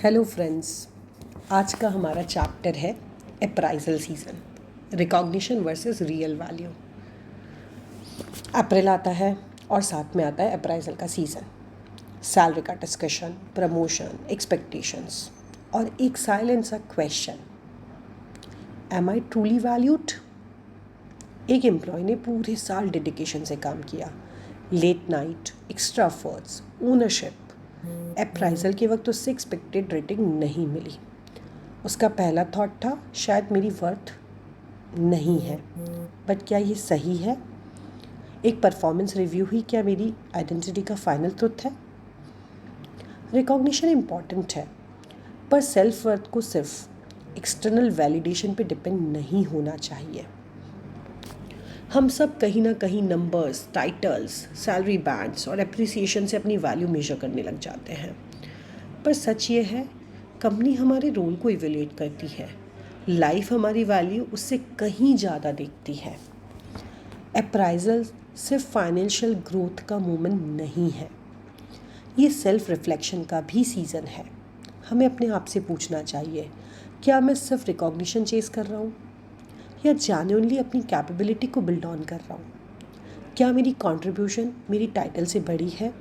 Hello friends, आज का हमारा चैप्टर है appraisal season, recognition versus real value. April आता है और साथ में आता है अप्राइजल का सीज़न। सैलरी का डिस्कशन, प्रमोशन, एक्सपेक्टेशंस और एक साइलेंट सा question, am I truly valued. एक एम्प्लॉय ने पूरे साल डेडिकेशन से काम किया, late night, extra efforts, ownership. Appraisal के वक्त उससे एक्सपेक्टेड रेटिंग नहीं मिली। उसका पहला थॉट था, शायद मेरी वर्थ नहीं है। बट क्या ये सही है? एक परफॉर्मेंस रिव्यू ही क्या मेरी आइडेंटिटी का फाइनल ट्रुथ है? रिकॉग्निशन इम्पॉर्टेंट है, पर सेल्फ वर्थ को सिर्फ एक्सटर्नल वैलिडेशन पे डिपेंड नहीं होना चाहिए। हम सब कहीं ना कहीं नंबर्स, टाइटल्स, सैलरी बैंड्स और एप्रिसिएशन से अपनी वैल्यू मेजर करने लग जाते हैं। पर सच ये है, कंपनी हमारे रोल को इवेल्युएट करती है, लाइफ हमारी वैल्यू उससे कहीं ज़्यादा देखती है। अप्राइजल सिर्फ फाइनेंशियल ग्रोथ का मोमेंट नहीं है, ये सेल्फ रिफ्लेक्शन का भी सीज़न है। हमें अपने आप से पूछना चाहिए, क्या मैं सिर्फ रिकॉग्निशन चेस कर रहा हूँ या जेन्युइनली अपनी कैपेबिलिटी को बिल्ड ऑन कर रहा हूँ? क्या मेरी कंट्रीब्यूशन मेरी टाइटल से बड़ी है?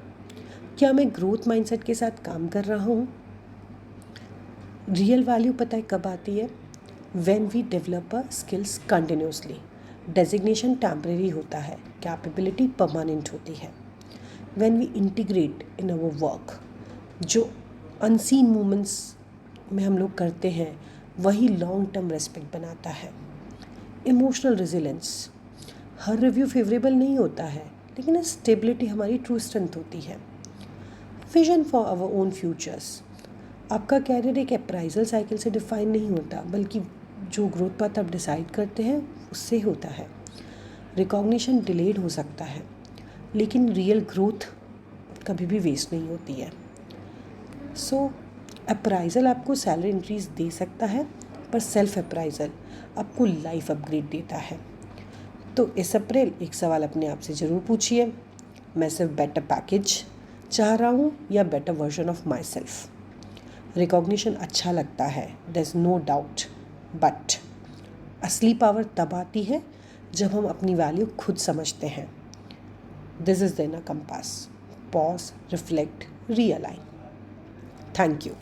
क्या मैं ग्रोथ माइंडसेट के साथ काम कर रहा हूँ? रियल वैल्यू पता है कब आती है? When we develop a skills continuously. Designation temporary होता है, कैपेबिलिटी परमानेंट होती है। When we integrate in our work, जो अनसीन मोमेंट्स में हम लोग करते हैं, वही लॉन्ग टर्म रेस्पेक्ट बनाता है। इमोशनल रेजिलेंस, हर रिव्यू फेवरेबल नहीं होता है, लेकिन स्टेबिलिटी हमारी ट्रू स्ट्रेंथ होती है। Vision for our own futures, आपका कैरियर एक अप्राइजल साइकिल से डिफाइन नहीं होता, बल्कि जो ग्रोथ पाथ आप डिसाइड करते हैं उससे होता है। रिकॉग्निशन डिलेड हो सकता है, लेकिन रियल ग्रोथ कभी भी वेस्ट नहीं होती है। सो अप्राइजल आपको सैलरी इंक्रीज दे सकता है, पर सेल्फ अप्राइजल आपको लाइफ अपग्रेड देता है। तो इस अप्रैल एक सवाल अपने आप से ज़रूर पूछिए, मैं सिर्फ बेटर पैकेज चाह रहा हूँ या better version of myself? Recognition अच्छा लगता है, there is no doubt, but असली पावर तब आती है जब हम अपनी वैल्यू खुद समझते हैं। This is then a compass, pause, reflect, realign. Thank you.